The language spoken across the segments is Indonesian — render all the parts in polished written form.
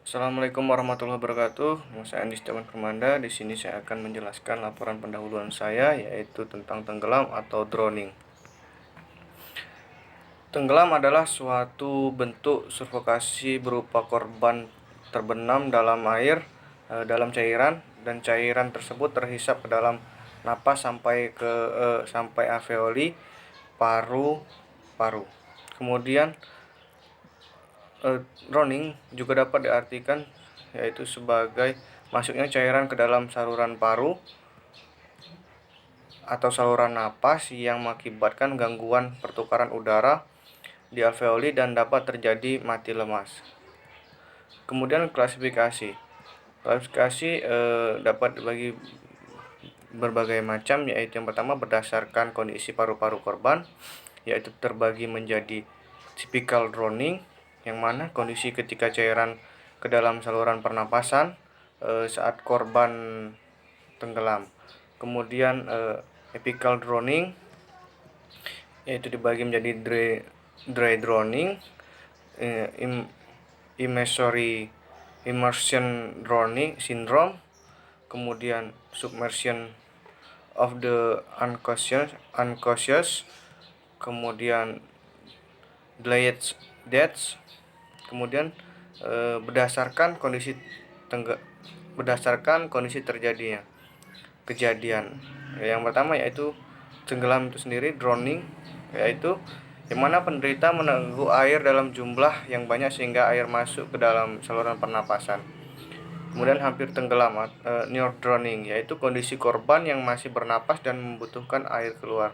Assalamualaikum warahmatullahi wabarakatuh. Nama saya Andi Setiawan Permanda. Di sini saya akan menjelaskan laporan pendahuluan saya, yaitu tentang tenggelam atau drowning. Tenggelam adalah suatu bentuk sufokasi berupa korban terbenam dalam air, dalam cairan, dan cairan tersebut terhisap ke dalam napas sampai alveoli, paru. Kemudian drowning juga dapat diartikan yaitu sebagai masuknya cairan ke dalam saluran paru atau saluran napas yang mengakibatkan gangguan pertukaran udara di alveoli dan dapat terjadi mati lemas. Kemudian klasifikasi dapat dibagi berbagai macam, yaitu yang pertama berdasarkan kondisi paru-paru korban, yaitu terbagi menjadi typical drowning, yang mana kondisi ketika cairan ke dalam saluran pernapasan saat korban tenggelam. Kemudian apical drowning, yaitu dibagi menjadi dry drowning, immersion drowning syndrome, kemudian submersion of the unconscious, kemudian delayed death. Kemudian berdasarkan kondisi terjadinya kejadian. Yang pertama yaitu tenggelam itu sendiri, drowning, yaitu yang mana penderita menunggu air dalam jumlah yang banyak sehingga air masuk ke dalam saluran pernapasan. Kemudian hampir tenggelam, near drowning, yaitu kondisi korban yang masih bernapas dan membutuhkan air keluar,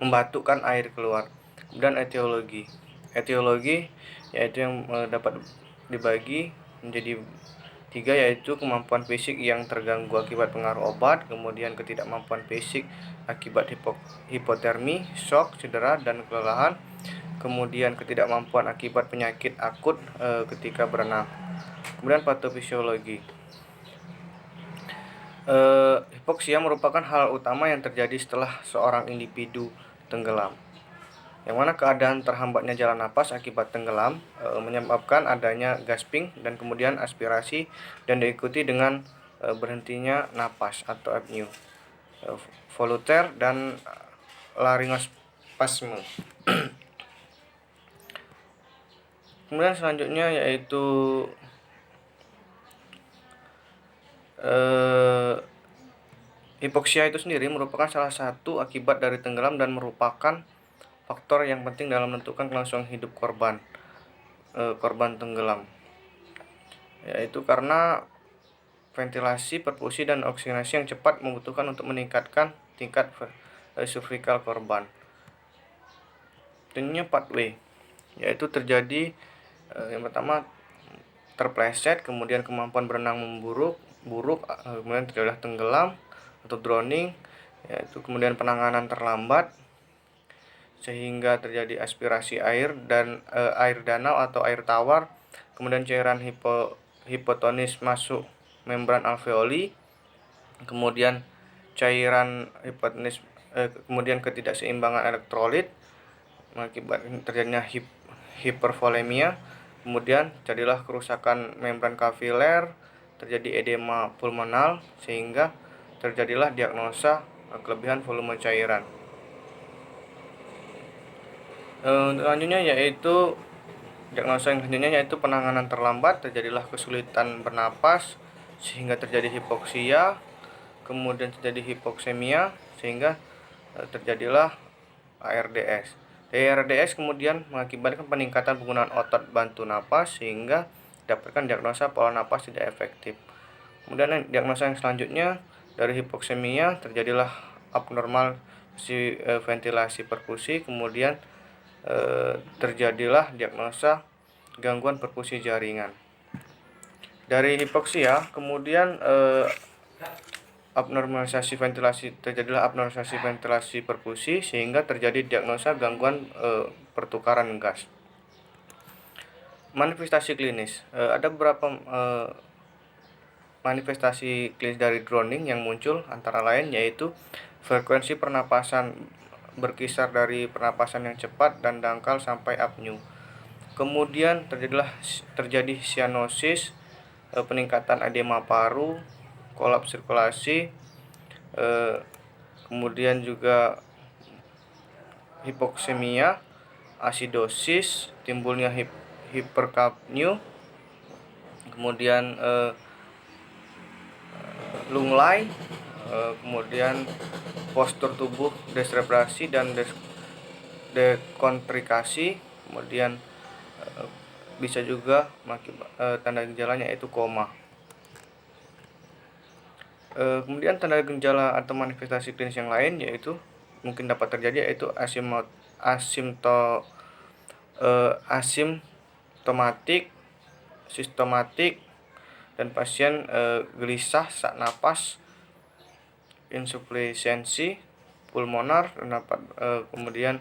membatukkan air keluar. Kemudian etiologi yaitu yang dapat dibagi menjadi 3, yaitu kemampuan fisik yang terganggu akibat pengaruh obat, kemudian ketidakmampuan fisik akibat hipotermi, shock, cedera, dan kelelahan, kemudian ketidakmampuan akibat penyakit akut ketika berenang. Kemudian patofisiologi. Hipoksia merupakan hal utama yang terjadi setelah seorang individu tenggelam, yang mana keadaan terhambatnya jalan napas akibat tenggelam menyebabkan adanya gasping dan kemudian aspirasi, dan diikuti dengan berhentinya napas atau apnea, voluter, dan laryngospasme. Kemudian selanjutnya yaitu hipoksia itu sendiri merupakan salah satu akibat dari tenggelam dan merupakan faktor yang penting dalam menentukan kelangsungan hidup korban tenggelam, yaitu karena ventilasi, perfusi, dan oksigenasi yang cepat membutuhkan untuk meningkatkan tingkat survikal korban. Tentunya pathway, yaitu terjadi yang pertama terpleset, kemudian kemampuan berenang buruk, kemudian terjadilah tenggelam atau drowning, yaitu kemudian penanganan terlambat sehingga terjadi aspirasi air dan air danau atau air tawar, kemudian cairan hipotonis masuk membran alveoli, kemudian cairan hipotonis, kemudian ketidakseimbangan elektrolit mengakibatkan terjadinya hipervolemia, kemudian terjadilah kerusakan membran kapiler, terjadi edema pulmonal, sehingga terjadilah diagnosa kelebihan volume cairan. Selanjutnya yaitu diagnosa yang selanjutnya yaitu penanganan terlambat, terjadilah kesulitan bernapas sehingga terjadi hipoksia, kemudian terjadi hipoksemia sehingga terjadilah ARDS. ARDS kemudian mengakibatkan peningkatan penggunaan otot bantu napas sehingga dapatkan diagnosa pola napas tidak efektif. Kemudian diagnosa yang selanjutnya dari hipoksemia terjadilah abnormal ventilasi perfusi, kemudian terjadilah diagnosa gangguan perfusi jaringan. Dari hipoksia kemudian terjadilah abnormalisasi ventilasi perfusi sehingga terjadi diagnosa gangguan pertukaran gas. Manifestasi klinis, ada beberapa manifestasi klinis dari drowning yang muncul, antara lain yaitu frekuensi pernapasan berkisar dari pernapasan yang cepat dan dangkal sampai apnea. Kemudian terjadi sianosis, peningkatan edema paru, kolaps sirkulasi, kemudian juga hipoksemia, asidosis, timbulnya hiperkapnia, kemudian lunglai, kemudian postur tubuh desreprasi dan dekontrikasi, kemudian bisa juga tanda gejalanya yaitu koma. Kemudian tanda gejala atau manifestasi klinis yang lain yaitu mungkin dapat terjadi yaitu asimptomatik, sistematik, dan pasien gelisah sak napas, insufisiensi pulmonar, kemudian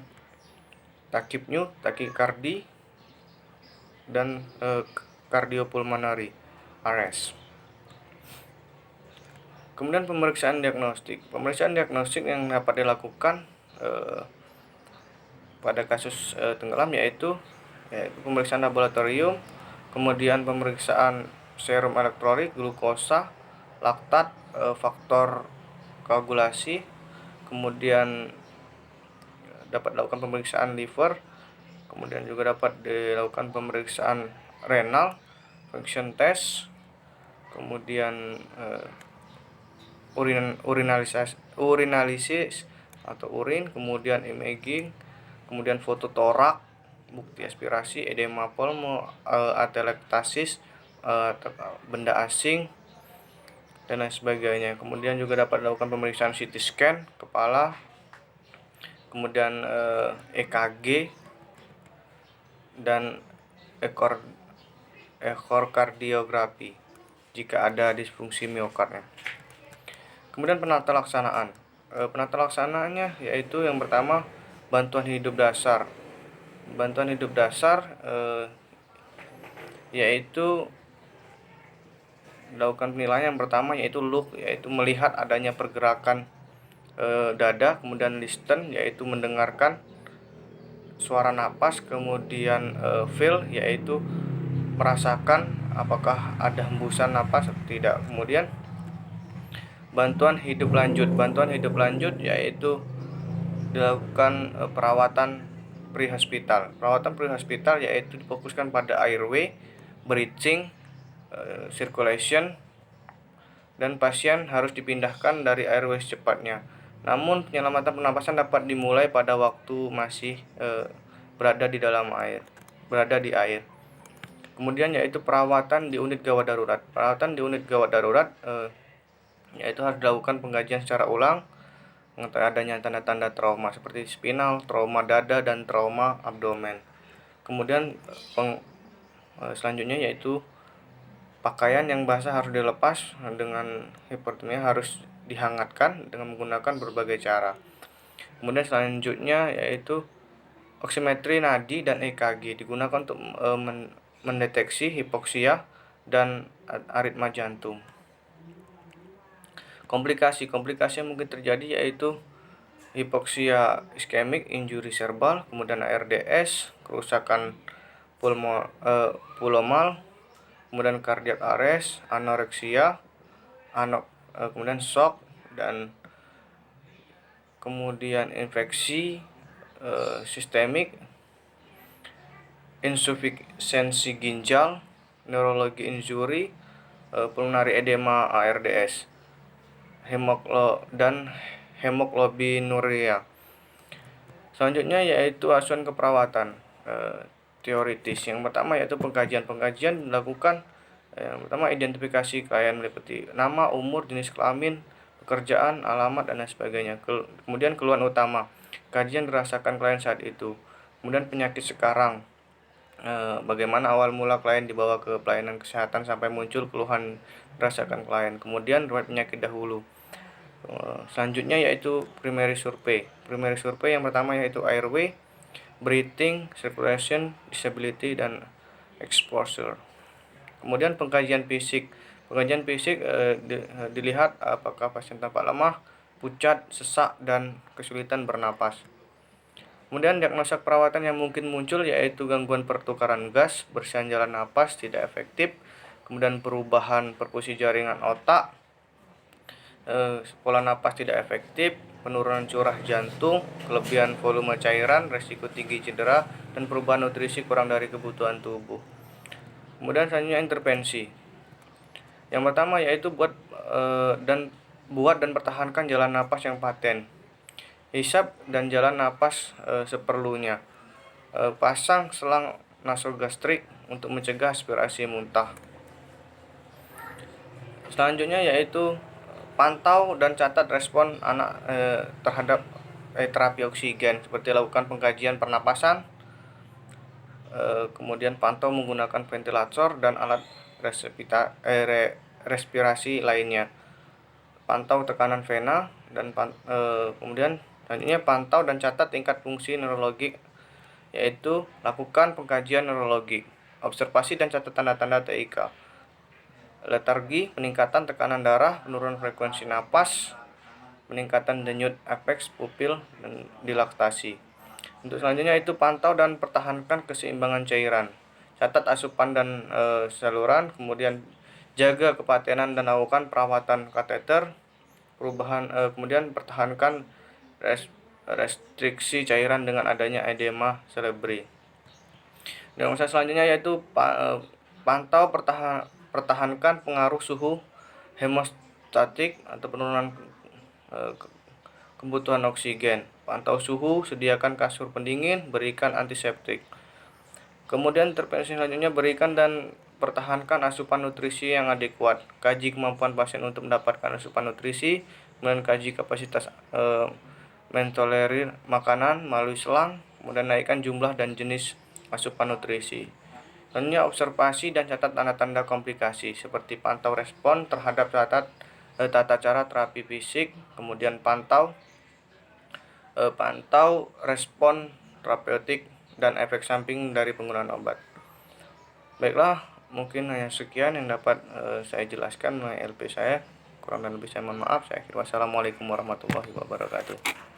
takipnya, takikardi, dan cardiopulmonary arrest. Kemudian pemeriksaan diagnostik. Pemeriksaan diagnostik yang dapat dilakukan pada kasus tenggelam yaitu pemeriksaan laboratorium, kemudian pemeriksaan serum elektrolit, glukosa, laktat, faktor koagulasi, kemudian dapat dilakukan pemeriksaan liver, kemudian juga dapat dilakukan pemeriksaan renal, function test, kemudian urinalisis atau urin, kemudian imaging, kemudian foto torak, bukti aspirasi, edema pulmo, atelektasis, benda asing, dan lain sebagainya. Kemudian juga dapat dilakukan pemeriksaan CT scan kepala, kemudian EKG dan ekokardiografi jika ada disfungsi miokardnya. Kemudian penata laksanaan. Penata laksanaannya yaitu yang pertama bantuan hidup dasar. Bantuan hidup dasar yaitu dilakukan penilaian yang pertama yaitu look, yaitu melihat adanya pergerakan dada, kemudian listen yaitu mendengarkan suara napas, kemudian feel yaitu merasakan apakah ada hembusan napas atau tidak. Kemudian bantuan hidup lanjut yaitu dilakukan perawatan pre-hospital. Perawatan pre-hospital yaitu difokuskan pada airway, breathing, circulation, dan pasien harus dipindahkan dari airway secepatnya. Namun penyelamatan pernapasan dapat dimulai pada waktu masih berada di air. Kemudian yaitu perawatan di unit gawat darurat. Perawatan di unit gawat darurat yaitu harus dilakukan pengkajian secara ulang mengetahui adanya tanda-tanda trauma seperti spinal, trauma dada, dan trauma abdomen. Kemudian selanjutnya yaitu pakaian yang basah harus dilepas, dengan hipotermia harus dihangatkan dengan menggunakan berbagai cara. Kemudian selanjutnya yaitu oximetri nadi dan EKG digunakan untuk mendeteksi hipoksia dan aritma jantung. Komplikasi yang mungkin terjadi yaitu hipoksia iskemik, injury cerebral, kemudian ARDS, kerusakan pulmomal, kemudian cardiac arrest, anoreksia, kemudian shock, dan kemudian infeksi sistemik, insufisiensi ginjal, neurologi injury, pulmonary edema ARDS, dan hemoglobinuria. Selanjutnya yaitu asuhan keperawatan teoritis. Yang pertama yaitu pengkajian dilakukan. Yang pertama identifikasi klien meliputi nama, umur, jenis kelamin, pekerjaan, alamat, dan lain sebagainya. Kemudian keluhan utama, kajian dirasakan klien saat itu. Kemudian penyakit sekarang, bagaimana awal mula klien dibawa ke pelayanan kesehatan sampai muncul keluhan dirasakan klien. Kemudian riwayat penyakit dahulu. Selanjutnya yaitu primary survey. Primary survey yang pertama yaitu airway, breathing, circulation, disability, dan exposure. Kemudian pengkajian fisik. Dilihat apakah pasien tampak lemah, pucat, sesak, dan kesulitan bernapas. Kemudian diagnosa perawatan yang mungkin muncul yaitu gangguan pertukaran gas, bersihan jalan napas tidak efektif, kemudian perubahan perfusi jaringan otak, pola napas tidak efektif, penurunan curah jantung, kelebihan volume cairan, resiko tinggi cedera, dan perubahan nutrisi kurang dari kebutuhan tubuh. Kemudian selanjutnya intervensi. Yang pertama yaitu buat dan pertahankan jalan napas yang paten. Hisap dan jalan napas seperlunya. Pasang selang nasogastrik untuk mencegah aspirasi muntah. Selanjutnya yaitu pantau dan catat respon anak terhadap terapi oksigen, seperti lakukan pengkajian pernapasan, kemudian pantau menggunakan ventilator dan alat respirasi lainnya. Pantau tekanan vena dan kemudian selanjutnya pantau dan catat tingkat fungsi neurologik, yaitu lakukan pengkajian neurologik, observasi dan catat tanda-tanda TIK, letargi, peningkatan tekanan darah, penurunan frekuensi napas, peningkatan denyut apex pupil, dan dilaktasi. Untuk selanjutnya itu pantau dan pertahankan keseimbangan cairan, catat asupan dan saluran, kemudian jaga kepatenan dan lakukan perawatan kateter, kemudian pertahankan restriksi cairan dengan adanya edema cerebri. Dan selanjutnya yaitu pantau pertahankan pengaruh suhu hemostatik atau penurunan kebutuhan oksigen. Pantau suhu, sediakan kasur pendingin, berikan antiseptik. Kemudian intervensi selanjutnya berikan dan pertahankan asupan nutrisi yang adekuat. Kaji kemampuan pasien untuk mendapatkan asupan nutrisi, kemudian kaji kapasitas mentolerir makanan melalui selang, kemudian naikkan jumlah dan jenis asupan nutrisi. Selanjutnya observasi dan catat tanda-tanda komplikasi seperti pantau respon terhadap tata cara terapi fisik, kemudian pantau respon terapeutik dan efek samping dari penggunaan obat. Baiklah, mungkin hanya sekian yang dapat saya jelaskan mengenai LP saya. Kurang dan lebih saya mohon maaf. Saya akhiri. Wassalamualaikum warahmatullahi wabarakatuh.